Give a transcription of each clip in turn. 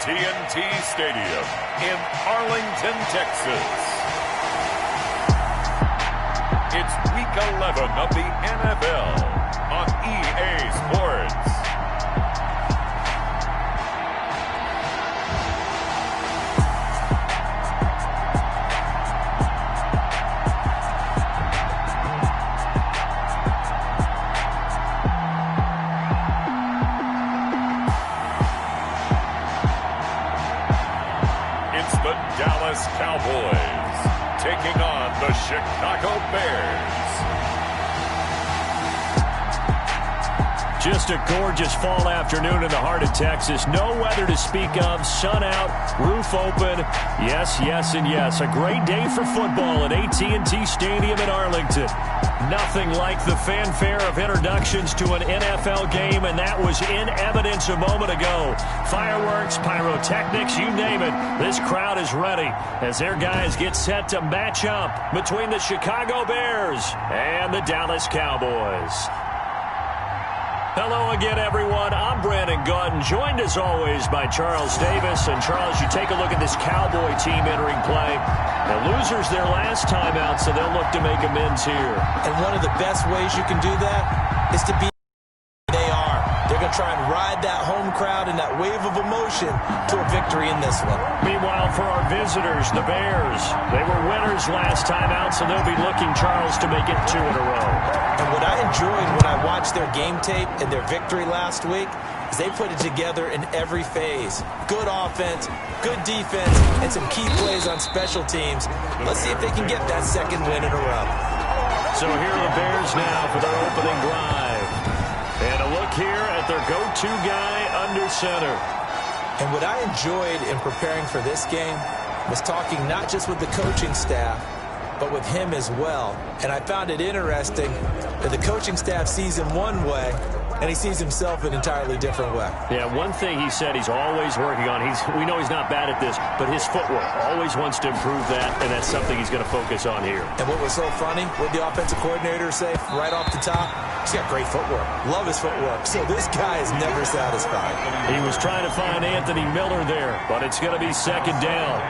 AT&T Stadium in Arlington, Texas. It's Week 11 of the NFL on EA Sports. Dallas Cowboys taking on the Chicago Bears. Just a gorgeous fall afternoon in the heart of Texas. No weather to speak of. Sun out, roof open. Yes, yes, and yes. A great day for football at AT&T Stadium in Arlington. Nothing like the fanfare of introductions to an NFL game, and that was in evidence a moment ago. Fireworks, pyrotechnics, you name it. This crowd is ready as their guys get set to match up between the Chicago Bears and the Dallas Cowboys. Hello again, everyone. I'm Brandon Gautin, joined as always by Charles Davis. And Charles, you take a look at this Cowboy team entering play. The losers their last time out, so they'll look to make amends here. And one of the best ways you can do that is to be they are. They're going to try and ride that home crowd and that wave of emotion to a victory in this one. Meanwhile, for our visitors, the Bears, they were winners last time out, so they'll be looking, Charles, to make it 2 in a row. And what I enjoyed when I watched their game tape and their victory last week is they put it together in every phase. Good offense, good defense, and some key plays on special teams. Let's see if they can get that second win in a row. So here are the Bears now for their opening drive. And a look here at their go-to guy under center. And what I enjoyed in preparing for this game was talking not just with the coaching staff, but with him as well. And I found it interesting that the coaching staff sees him one way, and he sees himself an entirely different way. Yeah, one thing he said he's always working on, we know he's not bad at this, but his footwork, always wants to improve that, and that's something he's going to focus on here. And what was so funny, what the offensive coordinator say right off the top? He's got great footwork. Love his footwork. So this guy is never satisfied. He was trying to find Anthony Miller there, but it's going to be second down.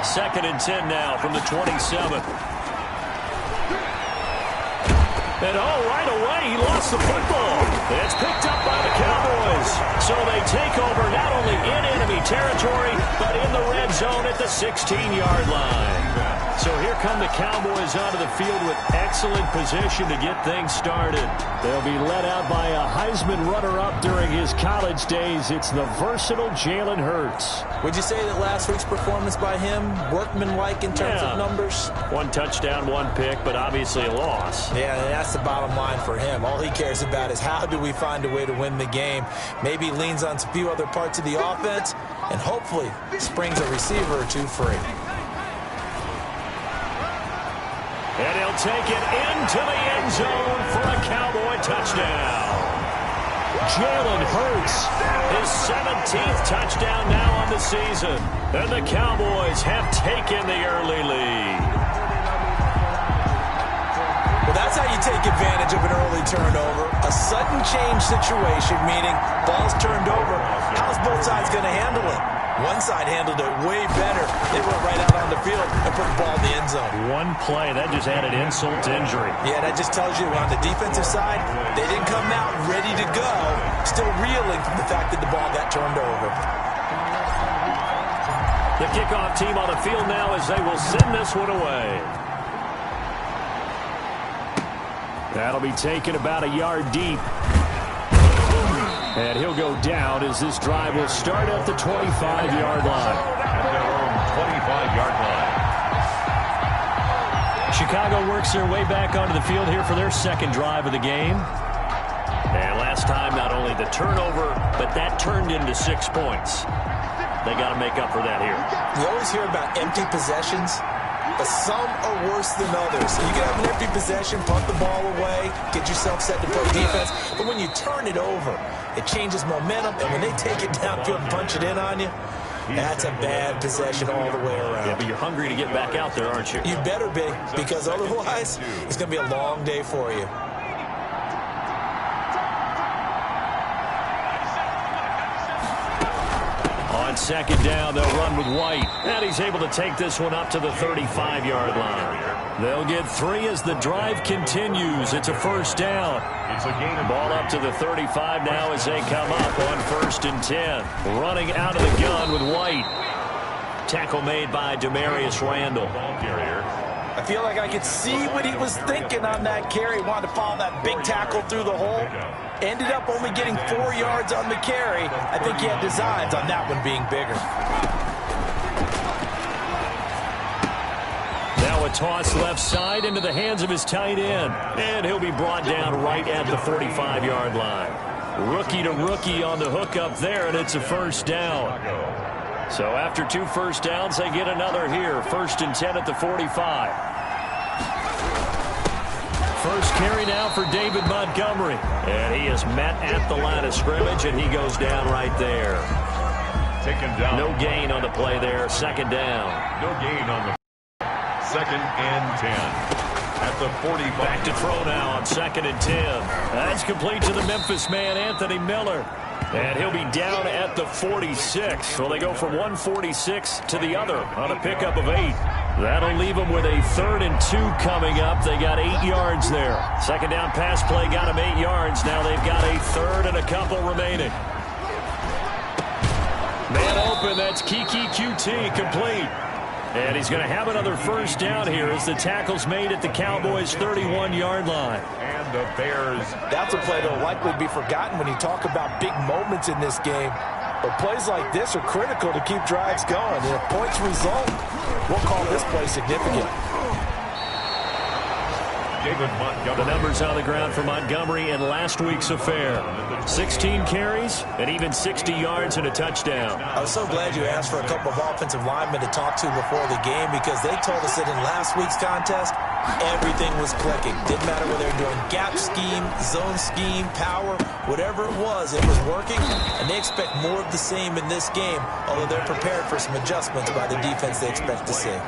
2nd and 10 now from the 27. And right away, he lost the football. It's picked up by the Cowboys. So they take over not only in enemy territory, but in the red zone at the 16-yard line. So here come the Cowboys onto the field with excellent position to get things started. They'll be led out by a Heisman runner-up during his college days. It's the versatile Jalen Hurts. Would you say that last week's performance by him, workmanlike in terms of numbers? 1 touchdown, 1 pick, but obviously a loss. Yeah, and that's the bottom line for him. All he cares about is how do we find a way to win the game. Maybe leans on a few other parts of the offense, and hopefully springs a receiver or two free. And he'll take it into the end zone for a Cowboy touchdown. Jalen Hurts, his 17th touchdown now on the season. And the Cowboys have taken the early lead. Well, that's how you take advantage of an early turnover. A sudden change situation, meaning ball's turned over. How's both sides going to handle it? One side handled it way better. They went right out on the field and put the ball in the end zone. One play, that just added insult to injury. Yeah, that just tells you on the defensive side, they didn't come out ready to go, still reeling from the fact that the ball got turned over. The kickoff team on the field now as they will send this one away. That'll be taken about a yard deep. And he'll go down as this drive will start at the 25-yard line. At their own 25-yard line. Chicago works their way back onto the field here for their second drive of the game. And last time, not only the turnover, but that turned into 6 points. They got to make up for that here. You always hear about empty possessions, but some are worse than others. You can have an empty possession, punt the ball away, get yourself set to play defense, but when you turn it over, it changes momentum, and when they take it downfield and punch it in on you, that's a bad possession all the way around. Yeah, but you're hungry to get back out there, aren't you? You better be, because otherwise, it's going to be a long day for you. On On second down, they'll run with White. And he's able to take this one up to the 35-yard line. They'll get 3 as the drive continues. It's a first down. Ball up to the 35 now as they come up on 1st and 10. Running out of the gun with White. Tackle made by Demarius Randall. I feel like I could see what he was thinking on that carry. Wanted to follow that big tackle through the hole. Ended up only getting 4 yards on the carry. I think he had designs on that one being bigger. Now a toss left side into the hands of his tight end. And he'll be brought down right at the 45-yard line. Rookie to rookie on the hook up there, and it's a first down. So after 2 first downs, they get another here. 1st and 10 at the 45. First carry now for David Montgomery. And he is met at the line of scrimmage, and he goes down right there. Taken down. No gain on the play there. 2nd down. No gain on the 2nd and 10. At the 45. Back to throw now on 2nd and 10. That's complete to the Memphis man, Anthony Miller. And he'll be down at the 46. So they go from 146 to the other on a pickup of 8. That'll leave them with a 3rd and 2 coming up. They got 8 yards there. 2nd down pass play got them 8 yards. Now they've got a 3rd and a couple remaining. Man open, that's Kiki QT complete. And he's going to have another first down here as the tackle's made at the Cowboys' 31-yard line. And the Bears. That's a play that will likely be forgotten when you talk about big moments in this game. But plays like this are critical to keep drives going. And if points result, we'll call this play significant. David Montgomery. The numbers on the ground for Montgomery in last week's affair. 16 carries and even 60 yards and a touchdown. I was so glad you asked for a couple of offensive linemen to talk to before the game because they told us that in last week's contest, everything was clicking. Didn't matter whether they were doing gap scheme, zone scheme, power, whatever it was working. And they expect more of the same in this game, although they're prepared for some adjustments by the defense they expect to see.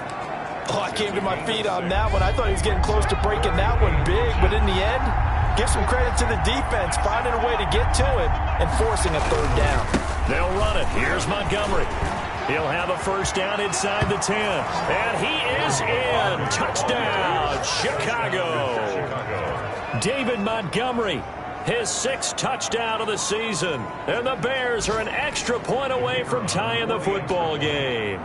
Oh, I came to my feet on that one. I thought he was getting close to breaking that one big, but in the end, give some credit to the defense, finding a way to get to it and forcing a 3rd down. They'll run it. Here's Montgomery. He'll have a first down inside the 10. And he is in. Touchdown, Chicago. David Montgomery, his 6th touchdown of the season. And the Bears are an extra point away from tying the football game.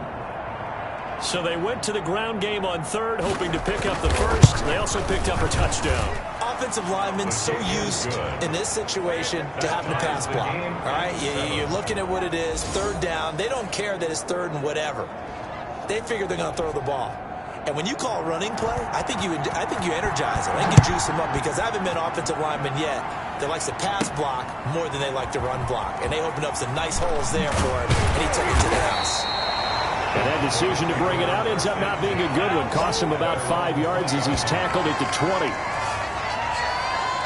So they went to the ground game on 3rd, hoping to pick up the 1st. They also picked up a touchdown. Offensive linemen so used in this situation to having to pass block. All right, you're looking at what it is, 3rd down. They don't care that it's 3rd and whatever. They figure they're going to throw the ball. And when you call a running play, I think you energize them. I think you juice them up because I haven't been an offensive lineman yet that likes to pass block more than they like to run block. And they opened up some nice holes there for him, and he took it to the house. And that decision to bring it out ends up not being a good one. Cost him about 5 yards as he's tackled at the 20.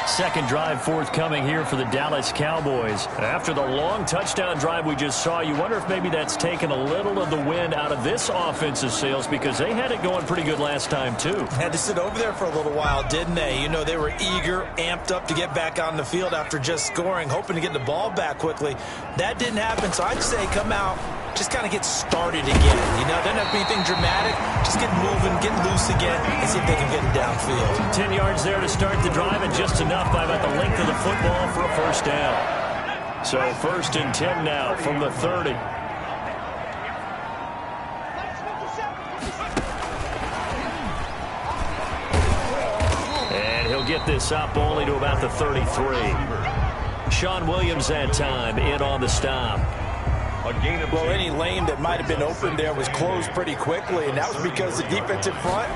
2nd drive forthcoming here for the Dallas Cowboys. After the long touchdown drive we just saw, you wonder if maybe that's taken a little of the wind out of this offensive sails because they had it going pretty good last time too. Had to sit over there for a little while, didn't they? You know, they were eager, amped up to get back on the field after just scoring, hoping to get the ball back quickly. That didn't happen, so I'd say come out, just kind of get started again. You know, doesn't have to be anything dramatic. Just get moving, get loose again, and see if they can get it downfield. 10 yards there to start the drive, and just enough by about the length of the football for a first down. So 1st and 10 now from the 30. And he'll get this up only to about the 33. Sean Williams that time in on the stop. Well, any lane that might have been open there was closed pretty quickly, and that was because the defensive front,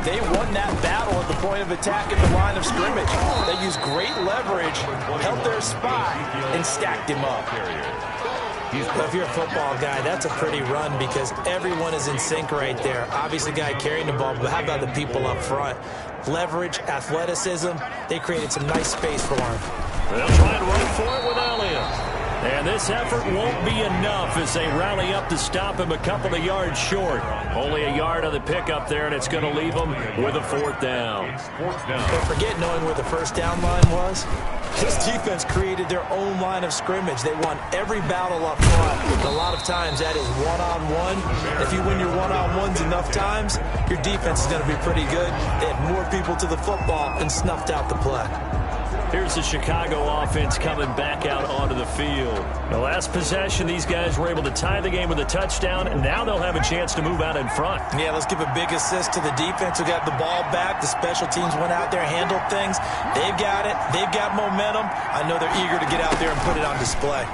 they won that battle at the point of attack at the line of scrimmage. They used great leverage, held their spot, and stacked him up. But if you're a football guy, that's a pretty run because everyone is in sync right there. Obviously, guy carrying the ball, but how about the people up front? Leverage, athleticism, they created some nice space for him. They'll try and run for it with Elliott. And this effort won't be enough as they rally up to stop him a couple of yards short. Only a yard on the pickup there, and it's going to leave them with a fourth down. Don't forget knowing where the first down line was. This defense created their own line of scrimmage. They won every battle up front. And a lot of times that is one-on-one. If you win your one-on-ones enough times, your defense is going to be pretty good. They had more people to the football and snuffed out the play. Here's the Chicago offense coming back out onto the field. The last possession, these guys were able to tie the game with a touchdown, and now they'll have a chance to move out in front. Yeah, let's give a big assist to the defense who got the ball back. The special teams went out there, handled things. They've got it. They've got momentum. I know they're eager to get out there and put it on display.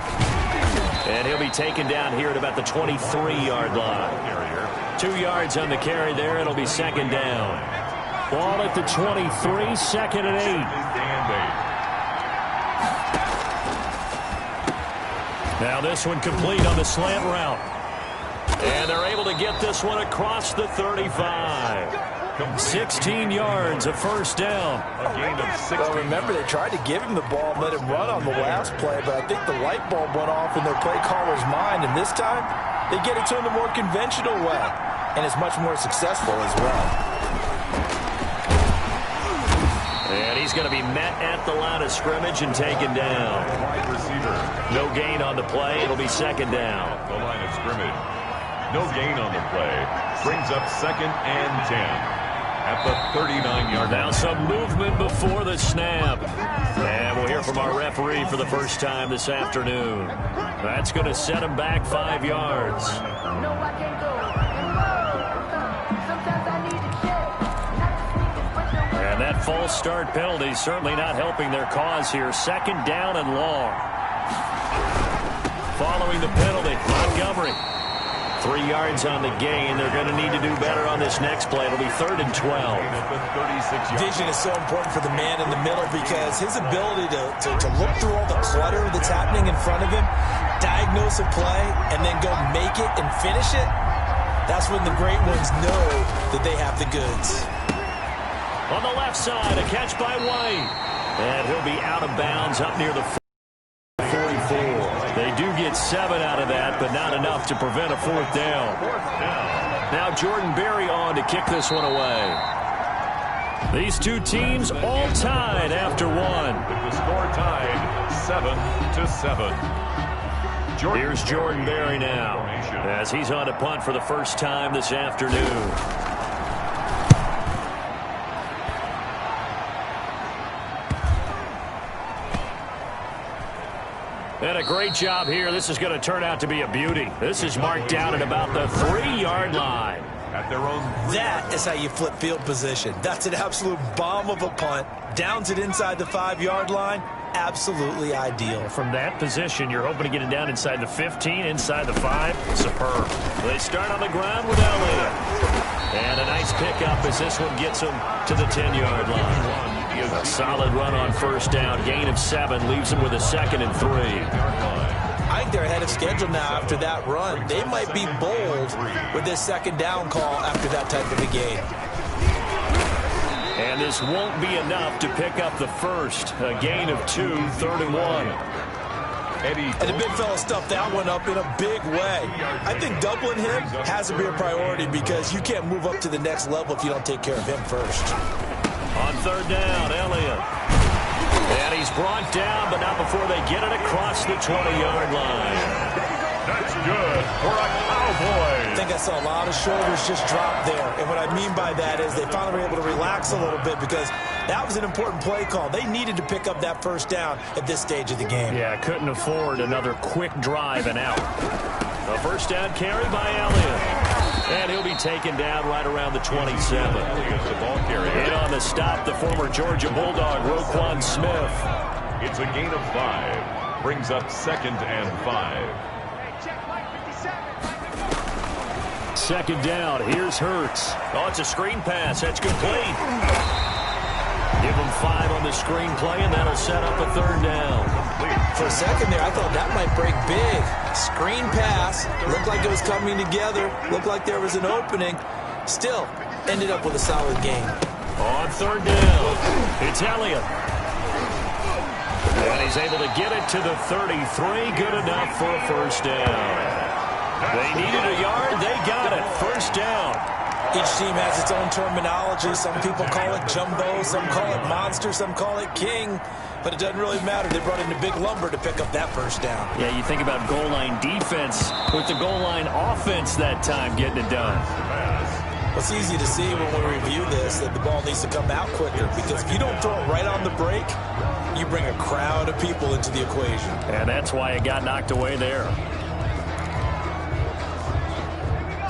And he'll be taken down here at about the 23-yard line. 2 yards on the carry there. It'll be second down. Ball at the 23, second and 8. Now this one complete on the slant route. And they're able to get this one across the 35. 16 yards, a first down. A gain of 6. Well, remember, they tried to give him the ball and let him run on the last play, but I think the light bulb went off in their play caller's mind, and this time they get it to him the more conventional way, and it's much more successful as well. And he's going to be met at the line of scrimmage and taken down. Wide receiver. No gain on the play. It'll be second down. The line of scrimmage. No gain on the play. Brings up second and 10 at the 39-yard line. Now some movement before the snap. And we'll hear from our referee for the first time this afternoon. That's going to set him back 5 yards. And that false start penalty certainly not helping their cause here. Second down and long. Following the penalty, Montgomery. 3 yards on the gain. They're going to need to do better on this next play. It'll be third and 12. Vision is so important for the man in the middle because his ability to look through all the clutter that's happening in front of him, diagnose a play, and then go make it and finish it, that's when the great ones know that they have the goods. On the left side, a catch by White. And he'll be out of bounds up near the 44. They do get 7 out of that, but not enough to prevent a fourth down. Now Jordan Berry on to kick this one away. These two teams all tied after one. With the score tied 7-7. Here's Jordan Berry now as he's on to punt for the first time this afternoon. And a great job here. This is going to turn out to be a beauty. This is marked down at about the 3-yard line. At their own. That is how you flip field position. That's an absolute bomb of a punt. Downs it inside the 5-yard line. Absolutely ideal. From that position, you're hoping to get it down inside the 15, inside the 5. Superb. They start on the ground with Elliott. And a nice pickup as this one gets them to the 10-yard line. A solid run on first down. Gain of 7 leaves them with a second and 3. I think they're ahead of schedule now after that run. They might be bold with this second down call after that type of a game. And this won't be enough to pick up the first. A gain of 2, third and 1. And the big fella stuffed that one up in a big way. I think doubling him has to be a priority because you can't move up to the next level if you don't take care of him first. On third down, Elliott. And he's brought down, but not before they get it across the 20-yard line. That's good for a Cowboy. I think I saw a lot of shoulders just drop there. And what I mean by that is they finally were able to relax a little bit because that was an important play call. They needed to pick up that first down at this stage of the game. Yeah, couldn't afford another quick drive and out. A first down carry by Elliott. And he'll be taken down right around the 27. In on the stop, the former Georgia Bulldog, Roquan Smith. It's a gain of 5. Brings up second and 5. Second down. Here's Hurts. Oh, it's a screen pass. That's complete. Give him 5 on the screen play, and that'll set up a third down. For a second there, I thought that might break big. Screen pass. Looked like it was coming together. Looked like there was an opening. Still, ended up with a solid game. On third down, it's Elliott. And he's able to get it to the 33. Good enough for a first down. They needed a yard. They got it. First down. Each team has its own terminology. Some people call it jumbo. Some call it monster. Some call it king. But it doesn't really matter. They brought in the big lumber to pick up that first down. Yeah, you think about goal line defense with the goal line offense that time getting it done. Well, it's easy to see when we review this that the ball needs to come out quicker, because if you don't throw it right on the break, you bring a crowd of people into the equation. And that's why it got knocked away there.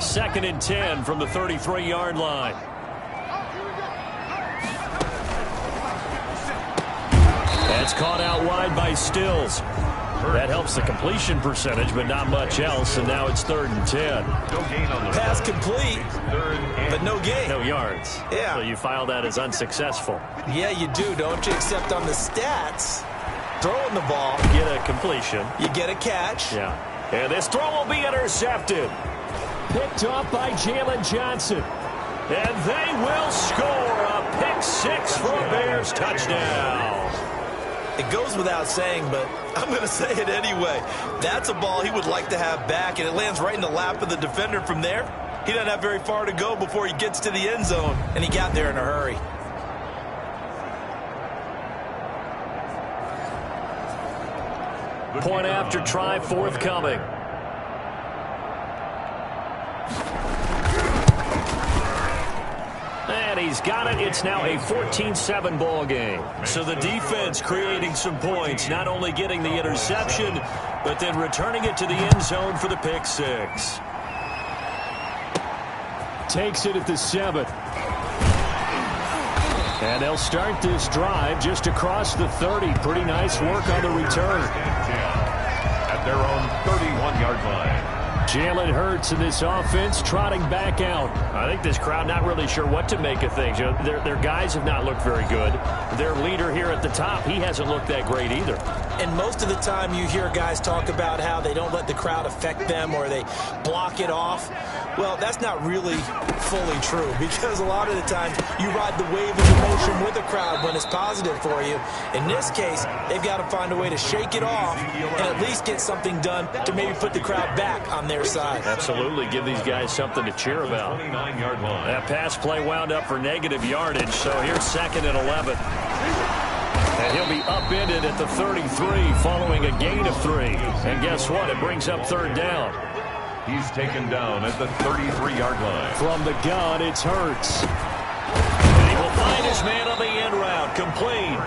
2nd and 10 from the 33-yard line. That's caught out wide by Stills. That helps the completion percentage, but not much else, and now it's 3rd and 10. Pass complete, but no gain. No yards. Yeah. So you file that as unsuccessful. Yeah, you do, don't you? Except on the stats, throwing the ball. You get a completion. You get a catch. Yeah. And this throw will be intercepted. Picked off by Jalen Johnson. And they will score a pick six for a Bears touchdown. It goes without saying, but I'm going to say it anyway. That's a ball he would like to have back, and it lands right in the lap of the defender from there. He doesn't have very far to go before he gets to the end zone, and he got there in a hurry. Point after try forthcoming. And he's got it. It's now a 14-7 ball game. So the defense creating some points, not only getting the interception, but then returning it to the end zone for the pick six. Takes it at the 7. And they'll start this drive just across the 30. Pretty nice work on the return. At their own 31-yard line. Jalen Hurts in this offense trotting back out. I think this crowd not really sure what to make of things. You know, their guys have not looked very good. Their leader here at the top, he hasn't looked that great either. And most of the time you hear guys talk about how they don't let the crowd affect them or they block it off. Well, that's not really fully true, because a lot of the times you ride the wave of emotion with the crowd when it's positive for you. In this case, they've got to find a way to shake it off and at least get something done to maybe put the crowd back on their side. Absolutely. Give these guys something to cheer about. 29-yard line. That pass play wound up for negative yardage, so here's 2nd and 11. And he'll be upended at the 33 following a gain of 3. And guess what? It brings up 3rd down. He's taken down at the 33-yard line. From the gun, it's Hurts. And he will find his man on the end route, complete.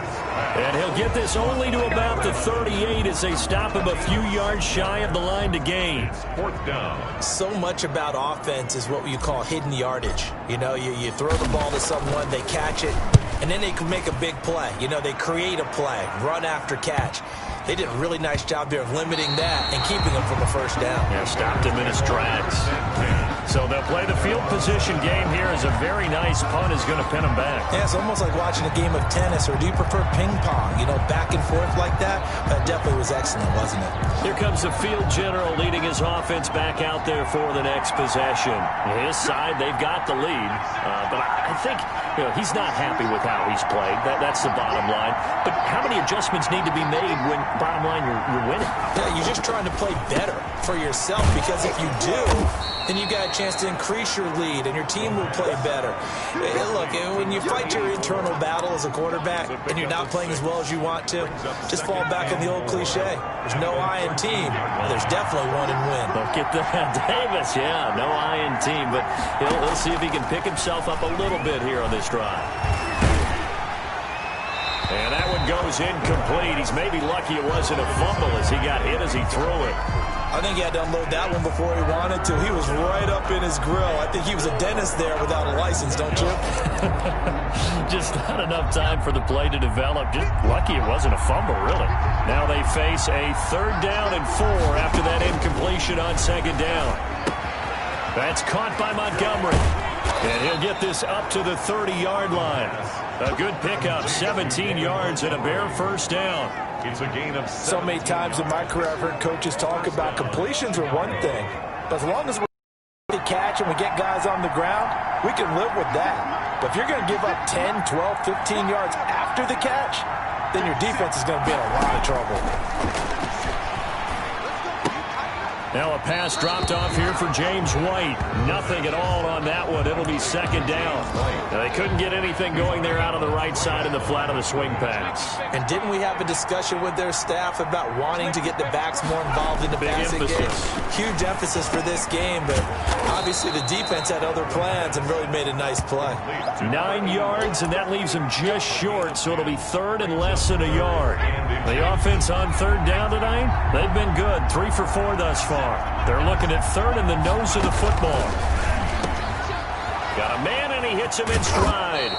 And he'll get this only to about the 38 as they stop him a few yards shy of the line to gain. 4th down. So much about offense is what you call hidden yardage. You know, you throw the ball to someone, they catch it, and then they can make a big play. You know, they create a play, run after catch. They did a really nice job there of limiting that and keeping him from a first down. Yeah, stopped him in his tracks. So they'll play the field position game here as a very nice punt is going to pin him back. Yeah, it's almost like watching a game of tennis, or do you prefer ping pong? You know, back and forth like that? That definitely was excellent, wasn't it? Here comes the field general leading his offense back out there for the next possession. His side, they've got the lead. But I think, you know, he's not happy with how he's played. That's the bottom line. But how many adjustments need to be made when, bottom line, you're winning? Yeah, you're just trying to play better for yourself, because if you do, then you got a chance to increase your lead and your team will play better. Hey, look, when you fight your internal battle as a quarterback and you're not playing as well as you want to, just fall back on the old cliche. There's no I in team. There's definitely one in win. Look at that. Davis, yeah, no I in team, but he'll see if he can pick himself up a little bit here on this drive. And that one goes incomplete. He's maybe lucky it wasn't a fumble as he got hit as he threw it. I think he had to unload that one before he wanted to. He was right up in his grill. I think he was a dentist there without a license, don't you? Just not enough time for the play to develop. Just lucky it wasn't a fumble, really. Now they face a 3rd down and 4 after that incompletion on 2nd down. That's caught by Montgomery. And he'll get this up to the 30-yard line. A good pickup, 17 yards and a Bear first down. It's a gain of 7. So many times in my career I've heard coaches talk about completions are one thing, but as long as we catch and we get guys on the ground, we can live with that. But if you're going to give up 10, 12, 15 yards after the catch, then your defense is going to be in a lot of trouble. Now a pass dropped off here for James White. Nothing at all on that one. It'll be second down. Now, they couldn't get anything going there out on the right side in the flat of the swing pass. And didn't we have a discussion with their staff about wanting to get the backs more involved in the passing game? Huge emphasis for this game, but obviously the defense had other plans and really made a nice play. 9 yards, and that leaves them just short, so it'll be third and less than a yard. The offense on third down tonight, they've been good. 3 for 4 thus far. They're looking at third in the nose of the football. Got a man, and he hits him in stride.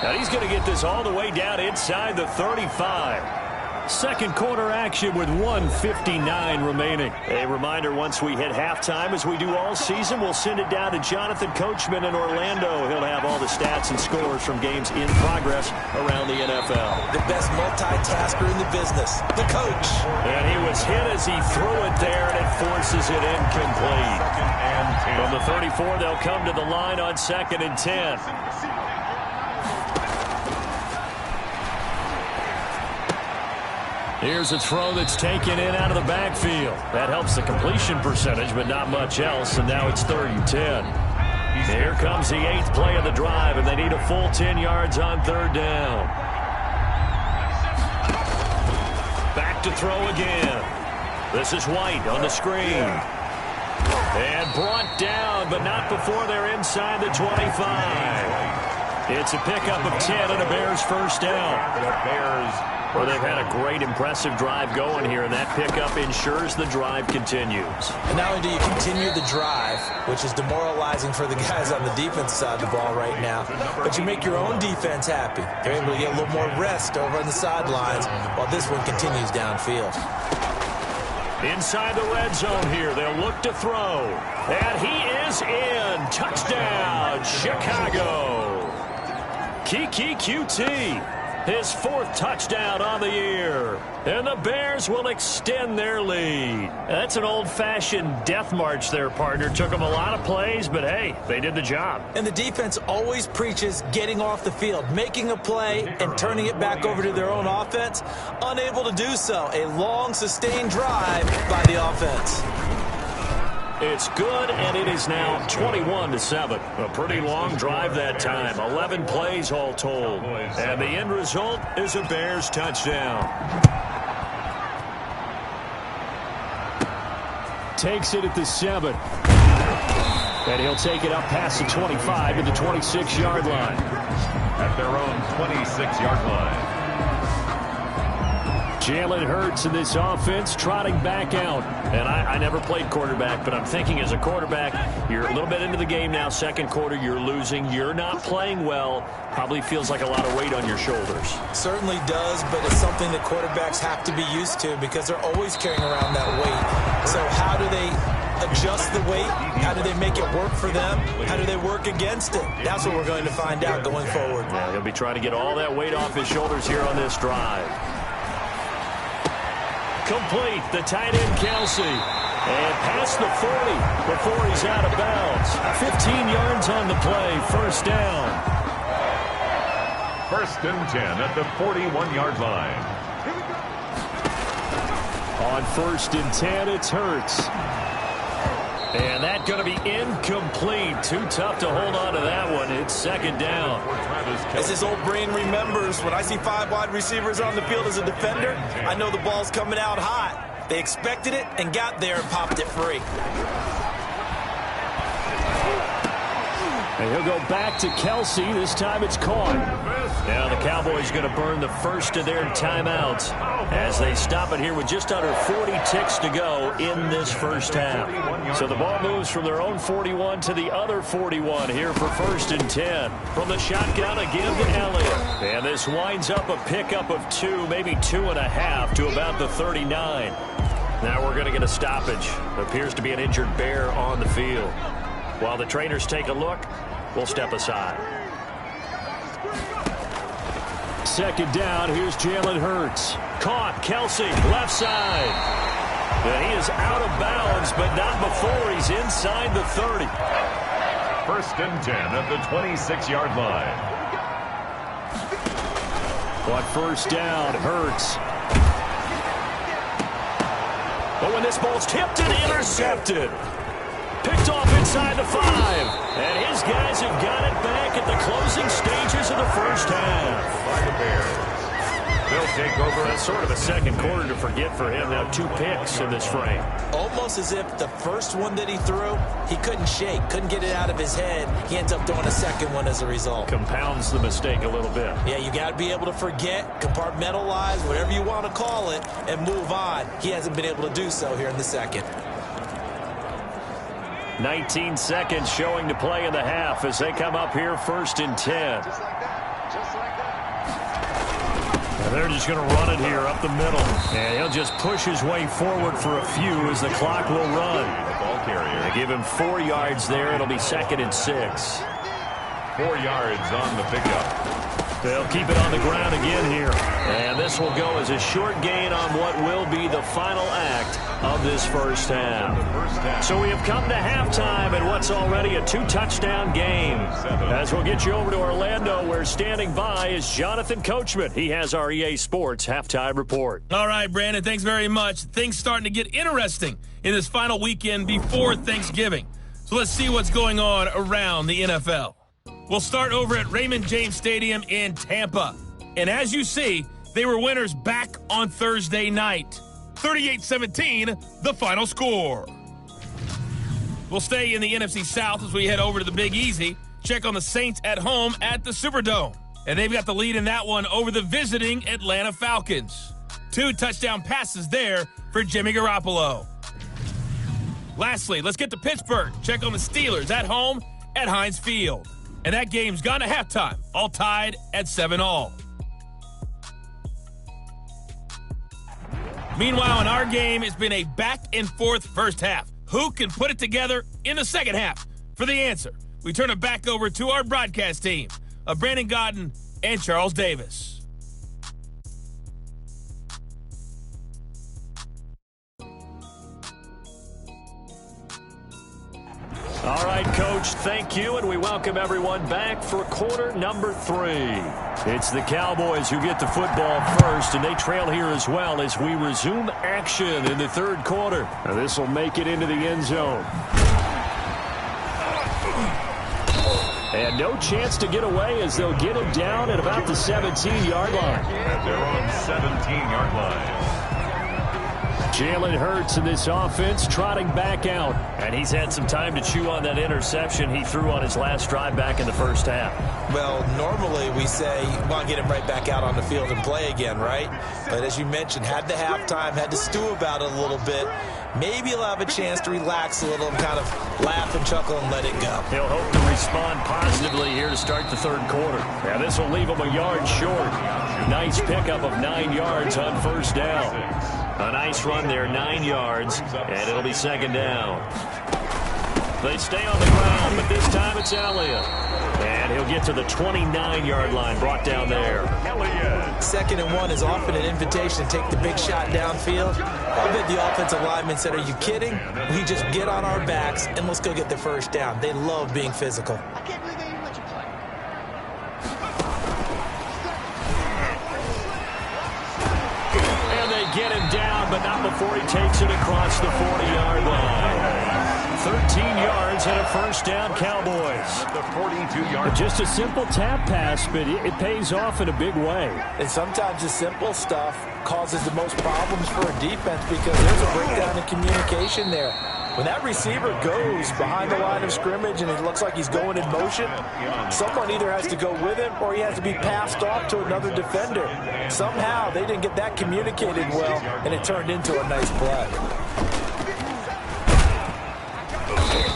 Now he's going to get this all the way down inside the 35. Second quarter action with 1:59 remaining. A reminder, once we hit halftime, as we do all season, we'll send it down to Jonathan Coachman in Orlando. He'll have all the stats and scores from games in progress around the NFL. The best multitasker in the business, the coach. And he was hit as he threw it there, and it forces it incomplete. From the 34, they'll come to the line on 2nd and 10. Here's a throw that's taken in out of the backfield. That helps the completion percentage, but not much else, and now it's 3rd and 10. Here comes the 8th play of the drive, and they need a full 10 yards on 3rd down. Back to throw again. This is White on the screen. And brought down, but not before they're inside the 25. It's a pickup of 10 and a Bears first down. The Bears. Well, they've had a great, impressive drive going here, and that pickup ensures the drive continues. And not only do you continue the drive, which is demoralizing for the guys on the defense side of the ball right now, but you make your own defense happy. They're able to get a little more rest over on the sidelines while this one continues downfield. Inside the red zone here, they'll look to throw. And he is in. Touchdown, Chicago. Kiki QT. His 4th touchdown on the year. And the Bears will extend their lead. That's an old-fashioned death march there, partner. Took them a lot of plays, but hey, they did the job. And the defense always preaches getting off the field, making a play, and turning it back over to their own offense. Unable to do so. A long, sustained drive by the offense. It's good, and it is now 21-7. A pretty long drive that time. 11 plays all told. And the end result is a Bears touchdown. Takes it at the 7. And he'll take it up past the 25 to the 26-yard line. At their own 26-yard line. Jalen Hurts in this offense trotting back out. And I never played quarterback, but I'm thinking as a quarterback, you're a little bit into the game now. Second quarter, you're losing. You're not playing well. Probably feels like a lot of weight on your shoulders. Certainly does, but it's something that quarterbacks have to be used to because they're always carrying around that weight. So how do they adjust the weight? How do they make it work for them? How do they work against it? That's what we're going to find out going forward. Yeah, he'll be trying to get all that weight off his shoulders here on this drive. Complete, the tight end Kelsey. And past the 40 before he's out of bounds. 15 yards on the play, first down. 1st and 10 at the 41-yard line. On 1st and 10, it's Hurts. And that's going to be incomplete. Too tough to hold on to that one. It's 2nd down. As his old brain remembers, when I see 5 wide receivers on the field as a defender, I know the ball's coming out hot. They expected it and got there and popped it free. And he'll go back to Kelsey. This time it's caught. Now the Cowboys going to burn the first of their timeouts as they stop it here with just under 40 ticks to go in this first half. So the ball moves from their own 41 to the other 41 here for 1st and 10. From the shotgun again to Elliott. And this winds up a pickup of 2, maybe 2.5 to about the 39. Now we're going to get a stoppage. Appears to be an injured Bear on the field. While the trainers take a look, we'll step aside. 2nd down, here's Jalen Hurts. Caught, Kelsey, left side. And he is out of bounds, but not before he's inside the 30. 1st and 10 at the 26-yard line. But first down hurts. But when this ball's tipped and intercepted. Picked off inside the 5. And his guys have got it back at the closing stages of the first half. By the Bears. They'll take over. That's sort of a second quarter to forget for him. Now 2 picks in this frame. Almost as if the first one that he threw, he couldn't shake, couldn't get it out of his head. He ends up throwing a second one as a result. Compounds the mistake a little bit. Yeah, you got to be able to forget, compartmentalize, whatever you want to call it, and move on. He hasn't been able to do so here in the second. 19 seconds showing to play in the half as they come up here first and 10. And they're just going to run it here up the middle. And he'll just push his way forward for a few as the clock will run. The ball carrier. They give him 4 yards there. It'll be 2nd and 6. 4 yards on the pickup. They'll keep it on the ground again here. And this will go as a short gain on what will be the final act of this first half. So we have come to halftime in what's already a 2-touchdown game. As we'll get you over to Orlando, where standing by is Jonathan Coachman. He has our EA Sports halftime report. All right, Brandon, thanks very much. Things starting to get interesting in this final weekend before Thanksgiving. So let's see what's going on around the NFL. We'll start over at Raymond James Stadium in Tampa. And as you see, they were winners back on Thursday night. 38-17, the final score. We'll stay in the NFC South as we head over to the Big Easy. Check on the Saints at home at the Superdome. And they've got the lead in that one over the visiting Atlanta Falcons. 2 touchdown passes there for Jimmy Garoppolo. Lastly, let's get to Pittsburgh. Check on the Steelers at home at Heinz Field. And that game's gone to halftime, all tied at 7-all. Meanwhile, in our game, it's been a back-and-forth first half. Who can put it together in the second half? For the answer, we turn it back over to our broadcast team of Brandon Godden and Charles Davis. All right, Coach, thank you, and we welcome everyone back for quarter number 3. It's the Cowboys who get the football first, and they trail here as well as we resume action in the third quarter. Now, this will make it into the end zone. And no chance to get away as they'll get him down at about the 17-yard line. And they're on 17-yard line. Jalen Hurts in this offense trotting back out. And he's had some time to chew on that interception he threw on his last drive back in the first half. Well, normally we say, well, get him right back out on the field and play again, right? But as you mentioned, had the halftime, had to stew about it a little bit. Maybe he'll have a chance to relax a little and kind of laugh and chuckle and let it go. He'll hope to respond positively here to start the third quarter. Now this will leave him a yard short. Nice pickup of 9 yards on first down. A nice run there, 9 yards, and it'll be second down. They stay on the ground, but this time it's Elliott. And he'll get to the 29-yard line, brought down there. Elliott. 2nd and 1 is often an invitation to take the big shot downfield. I bet the offensive lineman said, are you kidding? We just get on our backs and let's go get the first down. They love being physical. I can't believe they didn't let you play. And they get him down, but not before he takes it across the 40-yard line. 13 yards and a first down, Cowboys. The 42-yard. Just a simple tap pass, but it pays off in a big way. And sometimes the simple stuff causes the most problems for a defense because there's a breakdown in communication there. When that receiver goes behind the line of scrimmage and it looks like he's going in motion, someone either has to go with him or he has to be passed off to another defender. Somehow they didn't get that communicated well, and it turned into a nice play.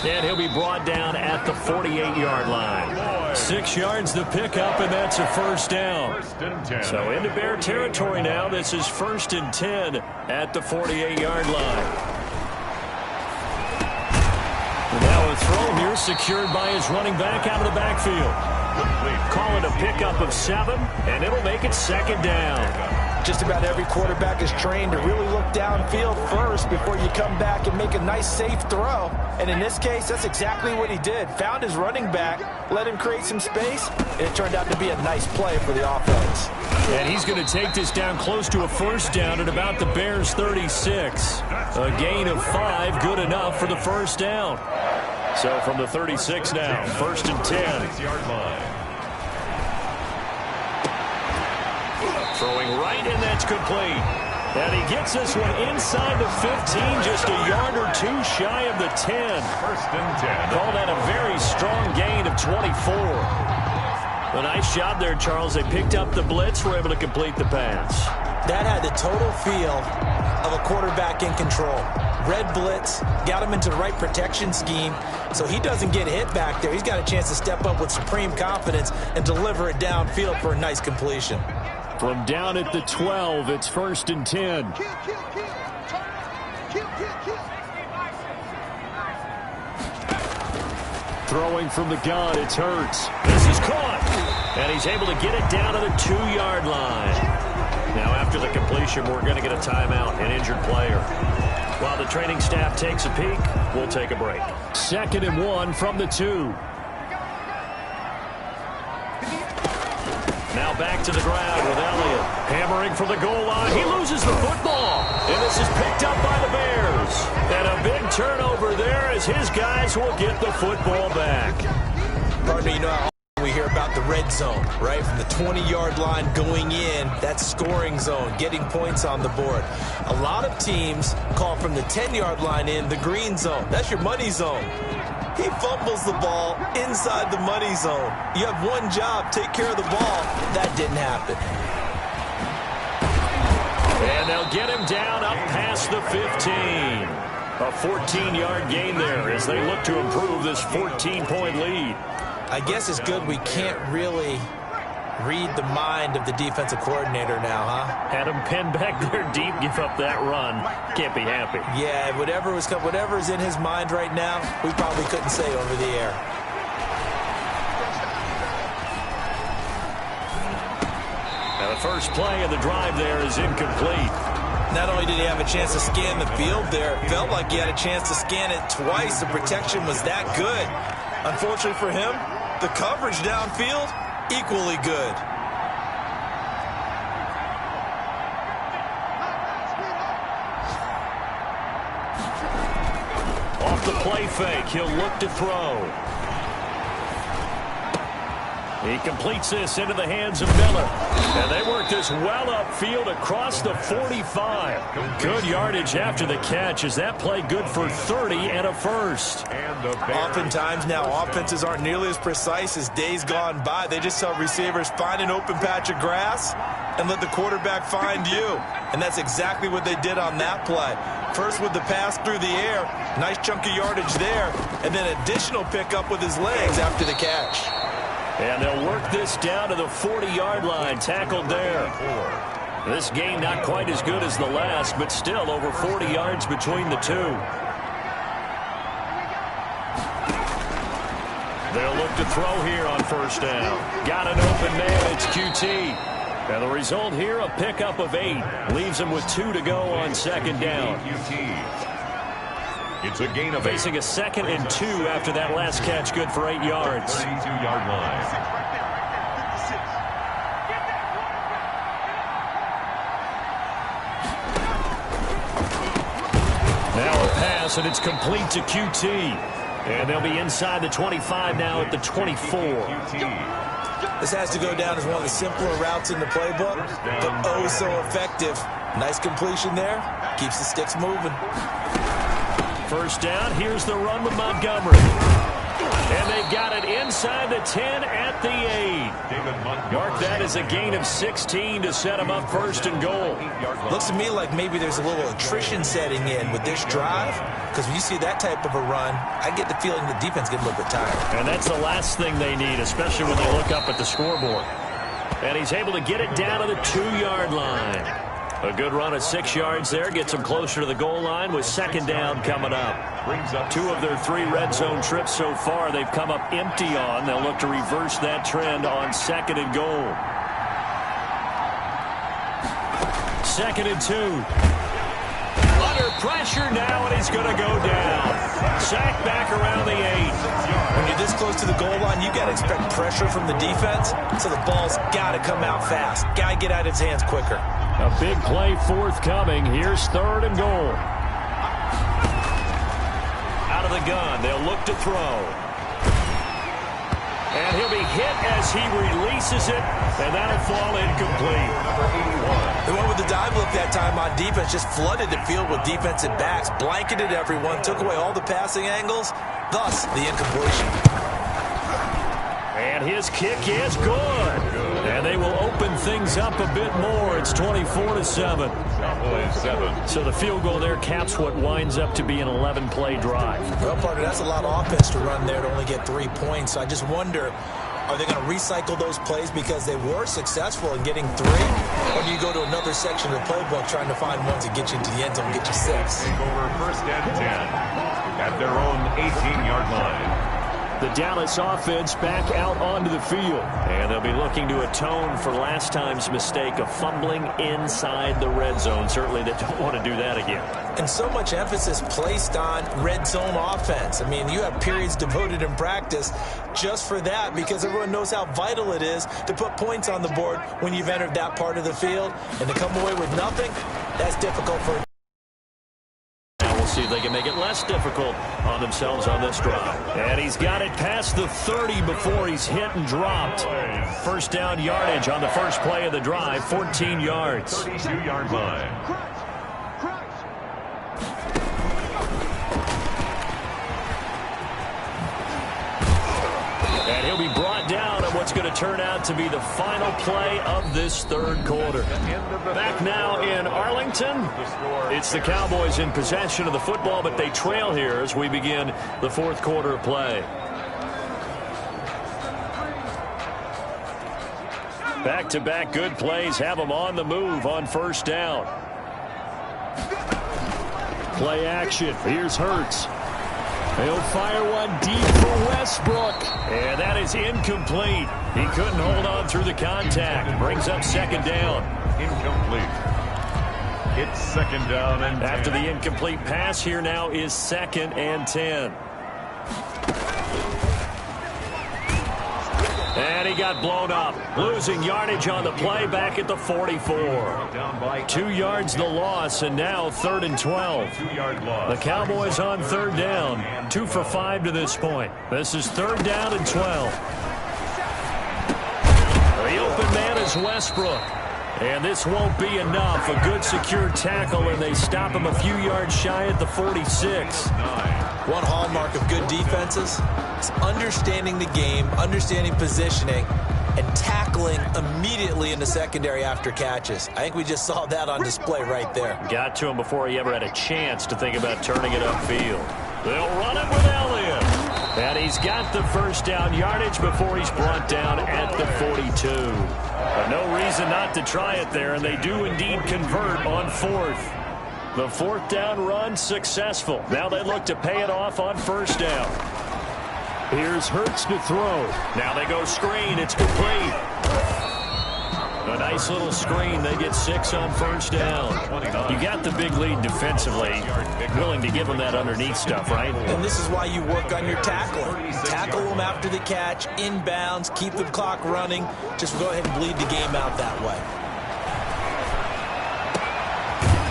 And he'll be brought down at the 48-yard line. 6 yards the pickup, and that's a first down. So into Bear territory now. This is 1st and 10 at the 48-yard line. And now a throw here secured by his running back out of the backfield. Call it a pickup of 7, and it'll make it second down. Just about every quarterback is trained to really look downfield first before you come back and make a nice, safe throw. And in this case, that's exactly what he did. Found his running back, let him create some space, and it turned out to be a nice play for the offense. And he's going to take this down close to a first down at about the Bears' 36. A gain of 5, good enough for the first down. So from the 36 now, 1st and 10. 6-yard line. Throwing right, and that's complete. And he gets this one inside the 15, just a yard or two shy of the 10. 1st and 10. Call that a very strong gain of 24. A nice job there, Charles. They picked up the blitz, were able to complete the pass. That had the total feel of a quarterback in control. Red blitz, got him into the right protection scheme, so he doesn't get hit back there. He's got a chance to step up with supreme confidence and deliver it downfield for a nice completion. From down at the 12, it's 1st and 10. Throwing from the gun, it's Hurts. This is caught, and he's able to get it down to the 2-yard line. Now, after the completion, we're going to get a timeout, an injured player. While the training staff takes a peek, we'll take a break. 2nd and 1 from the 2. Now back to the ground with Elliott. Hammering from the goal line. He loses the football. And this is picked up by the Bears. And a big turnover there as his guys will get the football back. Partner, you know how often we hear about the red zone, right? From the 20-yard line going in, that's scoring zone, getting points on the board. A lot of teams call from the 10-yard line in the green zone. That's your money zone. He fumbles the ball inside the money zone. You have one job, take care of the ball. That didn't happen. And they'll get him down up past the 15. A 14-yard gain there as they look to improve this 14-point lead. I guess it's good we can't really read the mind of the defensive coordinator now, huh? Had him pinned back there deep, give up that run. Can't be happy. Yeah, whatever's in his mind right now, we probably couldn't say over the air. Now the first play of the drive there is incomplete. Not only did he have a chance to scan the field there, it felt like he had a chance to scan it twice. The protection was that good. Unfortunately for him, the coverage downfield, equally good. Off the play fake, he'll look to throw. He completes this into the hands of Miller. And they work this well upfield across the 45. Good yardage after the catch. Is that play good for 30 and a first? Oftentimes now offenses aren't nearly as precise as days gone by. They just tell receivers, find an open patch of grass and let the quarterback find you. And that's exactly what they did on that play. First with the pass through the air, nice chunk of yardage there, and then additional pickup with his legs after the catch. And they'll work this down to the 40-yard line, tackled there. This game not quite as good as the last, but still over 40 yards between the two. They'll look to throw here on first down. Got an open man, it's QT. And the result here, a pickup of 8. Leaves him with 2 to go on second down. It's a gain of 8. Facing a 2nd and 2 after that last catch, good for 8 yards. 32-yard line. Now a pass, and it's complete to QT. And they'll be inside the 25 now at the 24. This has to go down as one of the simpler routes in the playbook, but oh so effective. Nice completion there. Keeps the sticks moving. First down, here's the run with Montgomery. And they've got it inside the 10 at the 8. Mark that as a gain of 16 to set them up first and goal. Looks to me like maybe there's a little attrition setting in with this drive, because when you see that type of a run, I get the feeling the defense gets a little bit tired. And that's the last thing they need, especially when they look up at the scoreboard. And he's able to get it down to the 2-yard line. A good run at 6 yards there. Gets them closer to the goal line with second down coming up. 2 of their 3 red zone trips so far they've come up empty on. They'll look to reverse that trend on second and goal. 2nd and 2. Under pressure now, and he's going to go down. Sacked back around the 8. When you're this close to the goal line, you got to expect pressure from the defense, so the ball's got to come out fast. Got to get out of his hands quicker. A big play forthcoming. Here's 3rd and goal. Out of the gun, they'll look to throw. And he'll be hit as he releases it, and that'll fall incomplete. The one with the dive look that time on defense just flooded the field with defensive backs, blanketed everyone, took away all the passing angles, thus the incompletion. And his kick is good. And they will open things up a bit more. It's 24-7. So the field goal there caps what winds up to be an 11-play drive. Well, partner, that's a lot of offense to run there to only get 3 points. So I just wonder, are they going to recycle those plays because they were successful in getting 3? Or do you go to another section of the playbook trying to find ones that get you into the end zone and get you 6? Take over 1st and 10 at their own 18-yard line. The Dallas offense back out onto the field. And they'll be looking to atone for last time's mistake of fumbling inside the red zone. Certainly they don't want to do that again. And so much emphasis placed on red zone offense. I mean, you have periods devoted in practice just for that because everyone knows how vital it is to put points on the board when you've entered that part of the field. And to come away with nothing, that's difficult for see if they can make it less difficult on themselves on this drive. And he's got it past the 30 before he's hit and dropped. 1st down yardage on the first play of the drive, 14 yards. 32-yard line. And he'll be brought down on what's going to turn out to be the final play of this 3rd quarter. Back now in Arlington, it's the Cowboys in possession of the football, but they trail here as we begin the 4th quarter of play. Back-to-back good plays have them on the move on 1st down. Play action. Here's Hurts. He'll fire one deep for Westbrook. And that is incomplete. He couldn't hold on through the contact. Brings up 2nd down. Incomplete. It's 2nd down and 10. After the incomplete pass, here now is 2nd and 10. And he got blown up. Losing yardage on the play back at the 44. 2 yards the loss, and now 3rd and 12. 2-yard loss. The Cowboys on 3rd down. 2 for 5 to this point. This is 3rd down and 12. The open man is Westbrook. And this won't be enough. A good secure tackle, and they stop him a few yards shy at the 46. One hallmark of good defenses is understanding the game, understanding positioning, and tackling immediately in the secondary after catches. I think we just saw that on display right there. Got to him before he ever had a chance to think about turning it upfield. They'll run it with Elliott. And he's got the 1st down yardage before he's brought down at the 42. But no reason not to try it there, and they do indeed convert on 4th. The 4th down run successful. Now they look to pay it off on 1st down. Here's Hurts to throw. Now they go screen. It's complete. A nice little screen. They get 6 on 1st down. You got the big lead defensively. Willing to give them that underneath stuff, right? And this is why you work on your tackling. Tackle them after the catch, inbounds, keep the clock running. Just go ahead and bleed the game out that way.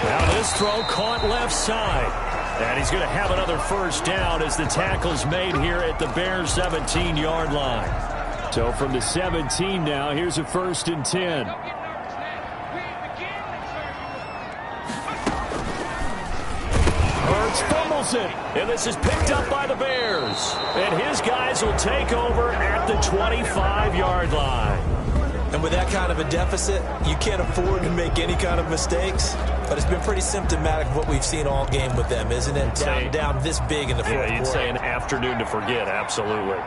Now this throw caught left side. And he's going to have another 1st down as the tackle's made here at the Bears' 17-yard line. So from the 17 now, here's a 1st and 10. Hurts fumbles it, and this is picked up by the Bears. And his guys will take over at the 25-yard line. And with that kind of a deficit, you can't afford to make any kind of mistakes. But it's been pretty symptomatic of what we've seen all game with them, isn't it? Down this big in the 4th quarter. Yeah, you'd say an afternoon to forget, absolutely.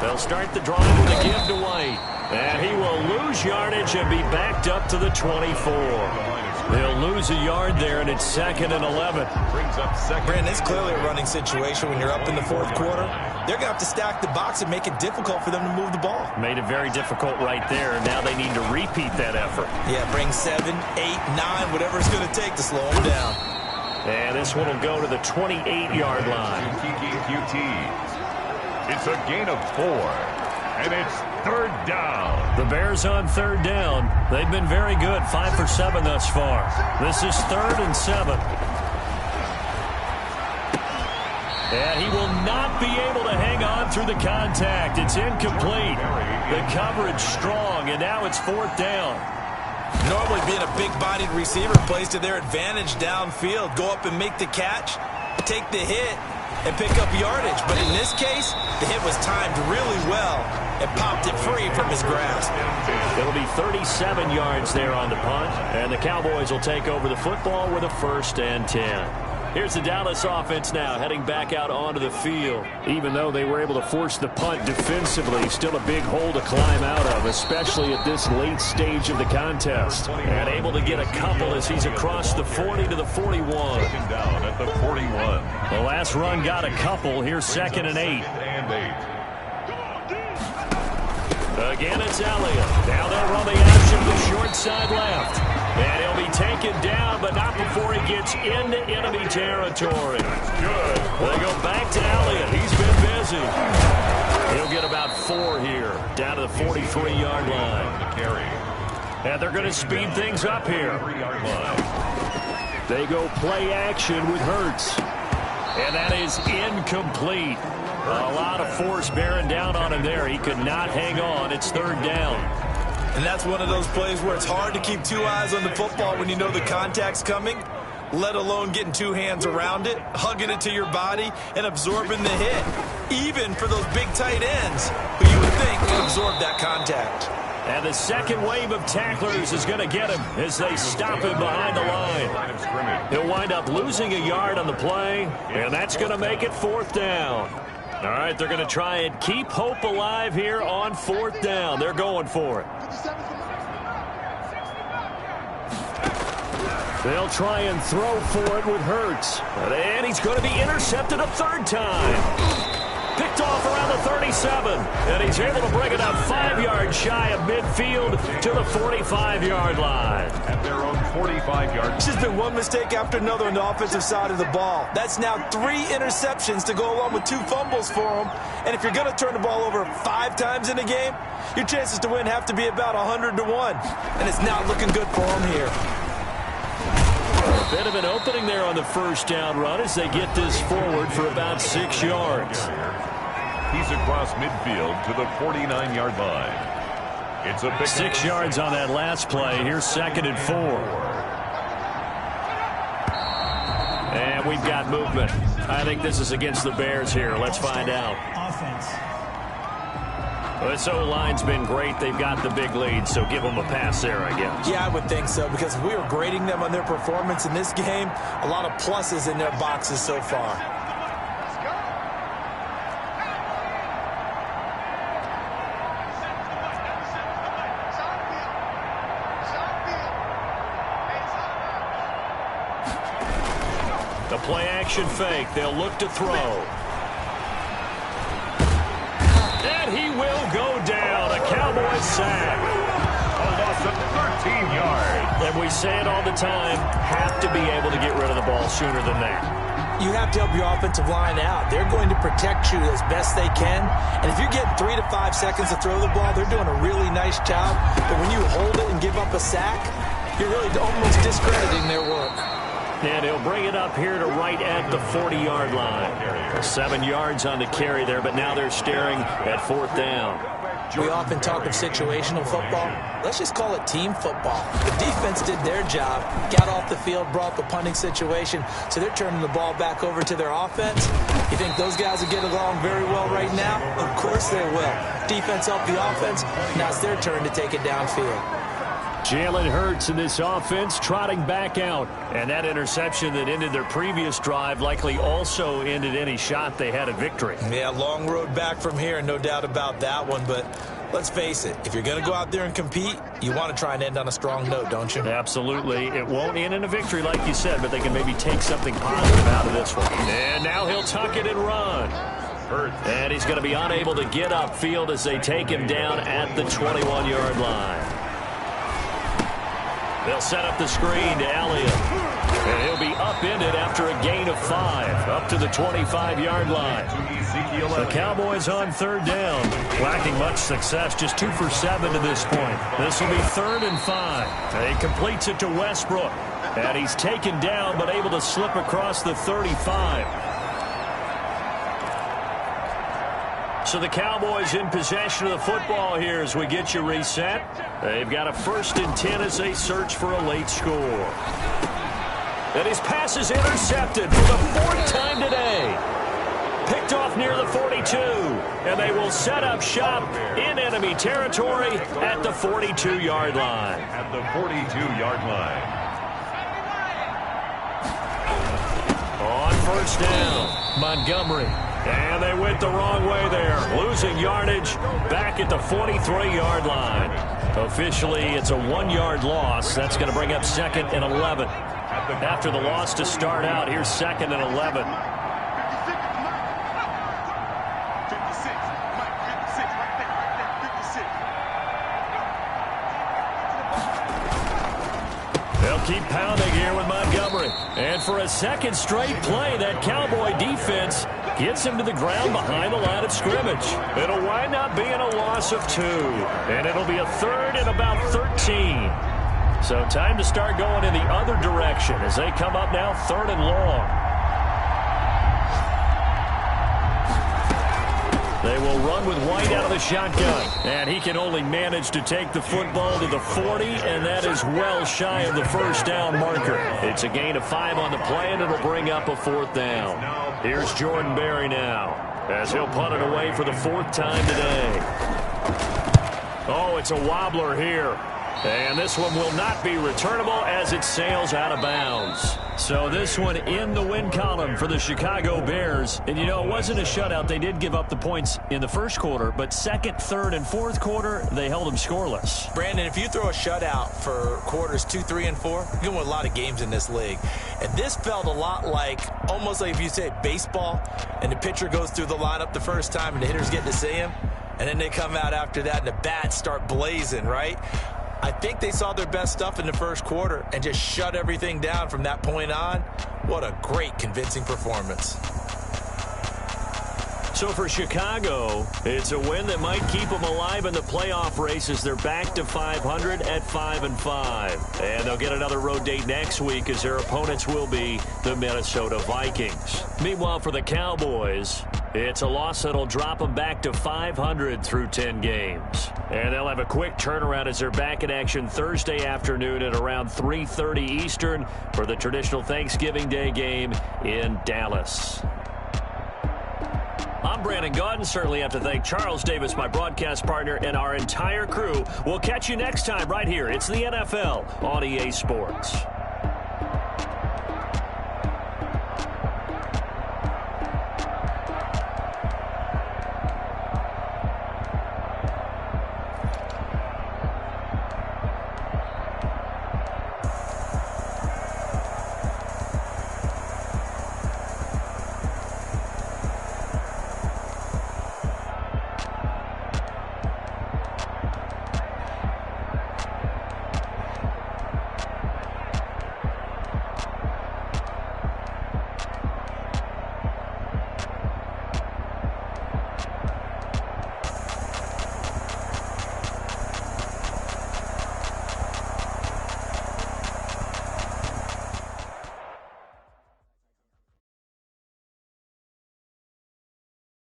They'll start the drive with a give to White. And he will lose yardage and be backed up to the 24. They'll lose a yard there, and it's 2nd and 11. Brings up second. Brandon, it's clearly a running situation when you're up in the fourth quarter. They're going to have to stack the box and make it difficult for them to move the ball. Made it very difficult right there. Now they need to repeat that effort. Yeah, bring 7, 8, 9, whatever it's going to take to slow them down. And this one will go to the 28-yard line. QT. It's a gain of 4, and it's 3rd down. The Bears on 3rd down. They've been very good, 5 for 7 thus far. This is 3rd and 7. And he will not be able to hang on through the contact. It's incomplete. The coverage strong, and now it's 4th down. Normally being a big-bodied receiver plays to their advantage downfield. Go up and make the catch, take the hit, and pick up yardage. But in this case, the hit was timed really well and popped it free from his grasp. It'll be 37 yards there on the punt, and the Cowboys will take over the football with a 1st and 10. Here's the Dallas offense now heading back out onto the field. Even though they were able to force the punt defensively, still a big hole to climb out of, especially at this late stage of the contest. And able to get a couple as he's across the 40 to the 41. Second down at the 41. The last run got a couple. Here's 2nd and 8. Again, it's Elliott. Now they'll run the option to the short side left. And he'll be taken down, but not before he gets into enemy territory. Good. They go back to Elliott. He's been busy. He'll get about 4 here, down to the 43-yard line. Carry. And they're going to speed things up here. 3-yard line. They go play action with Hurts. And that is incomplete. A lot of force bearing down on him there. He could not hang on. It's 3rd down. And that's one of those plays where it's hard to keep 2 eyes on the football when you know the contact's coming, let alone getting 2 hands around it, hugging it to your body, and absorbing the hit. Even for those big tight ends who you would think would absorb that contact. And the second wave of tacklers is going to get him as they stop him behind the line. He'll wind up losing a yard on the play, and that's going to make it 4th down. All right, they're going to try and keep hope alive here on 4th down. They're going for it. They'll try and throw for it with Hurts. And he's going to be intercepted a 3rd time. Picked off around the 37. And he's able to bring it up 5 yards shy of midfield to the 45-yard line. At their own 45-yard. It's just been one mistake after another on the offensive side of the ball. That's now 3 interceptions to go along with 2 fumbles for them. And if you're going to turn the ball over 5 times in a game, your chances to win have to be about 100 to 1. And it's not looking good for them here. A bit of an opening there on the 1st down run as they get this forward for about 6 yards. He's across midfield to the 49-yard line. It's a big 6 yards on that last play. Here's 2nd and 4. And we've got movement. I think this is against the Bears here. Let's find out. Offense. Well, this O-line's been great. They've got the big lead, so give them a pass there, I guess. Yeah, I would think so, because if we were grading them on their performance in this game, a lot of pluses in their boxes so far. The play-action fake. They'll look to throw. And he will go down. A Cowboys sack. A loss of 13 yards. And we say it all the time, have to be able to get rid of the ball sooner than that. You have to help your offensive line out. They're going to protect you as best they can. And if you're getting 3 to 5 seconds to throw the ball, they're doing a really nice job. But when you hold it and give up a sack, you're really almost discrediting their work. And he'll bring it up here to right at the 40-yard line. 7 yards on the carry there, but now they're staring at 4th down. We often talk of situational football. Let's just call it team football. The defense did their job, got off the field, brought the punting situation, so they're turning the ball back over to their offense. You think those guys will get along very well right now? Of course they will. Defense helped the offense. Now it's their turn to take it downfield. Jalen Hurts in this offense trotting back out. And that interception that ended their previous drive likely also ended any shot they had at victory. Yeah, long road back from here, no doubt about that one. But Let's face it, if you're going to go out there and compete, you want to try and end on a strong note, don't you? Absolutely. It won't end in a victory like you said, but they can maybe take something positive out of this one. And now he'll tuck it and run. And he's going to be unable to get upfield as they take him down at the 21-yard line. They'll set up the screen to Elliott. And he'll be upended after a gain of 5, up to the 25-yard line. The Cowboys on third down, lacking much success, just 2 for 7 to this point. This will be 3rd and 5. He completes it to Westbrook. And he's taken down, but able to slip across the 35. So the Cowboys in possession of the football here as we get you reset. They've got a 1st and 10 as they search for a late score. And his pass is intercepted for the 4th time today. Picked off near the 42. And they will set up shop in enemy territory at the 42-yard line. At the 42-yard line. On 1st down, Montgomery. And they went the wrong way there, losing yardage back at the 43-yard line. Officially, it's a 1-yard loss. That's going to bring up 2nd and 11. After the loss to start out, here's 2nd and 11. They'll keep pounding here with Montgomery. And for a 2nd straight play, that Cowboy defense gets him to the ground behind the line of scrimmage. It'll wind up being a loss of 2. And it'll be a 3rd and about 13. So time to start going in the other direction as they come up now 3rd and long. They will run with White out of the shotgun. And he can only manage to take the football to the 40, and that is well shy of the 1st down marker. It's a gain of 5 on the play, and it'll bring up a 4th down. Here's Jordan Berry now as he'll punt it away for the 4th time today. Oh, it's a wobbler here. And this one will not be returnable as it sails out of bounds. So this one in the win column for the Chicago Bears. And, you know, it wasn't a shutout. They did give up the points in the 1st quarter, but 2nd, 3rd, and 4th quarter, they held them scoreless. Brandon, if you throw a shutout for quarters 2, 3, and 4, you're going to win a lot of games in this league. And this felt a lot like, almost like if you say baseball, and the pitcher goes through the lineup the first time and the hitters get to see him, and then they come out after that and the bats start blazing, right? I think they saw their best stuff in the 1st quarter and just shut everything down from that point on. What a great, convincing performance. So for Chicago, it's a win that might keep them alive in the playoff race as they're back to 500 at 5-5. And they'll get another road date next week as their opponents will be the Minnesota Vikings. Meanwhile, for the Cowboys, it's a loss that'll drop them back to 500 through 10 games. And they'll have a quick turnaround as they're back in action Thursday afternoon at around 3:30 Eastern for the traditional Thanksgiving Day game in Dallas. I'm Brandon Gaudin. Certainly have to thank Charles Davis, my broadcast partner, and our entire crew. We'll catch you next time right here. It's the NFL on EA Sports.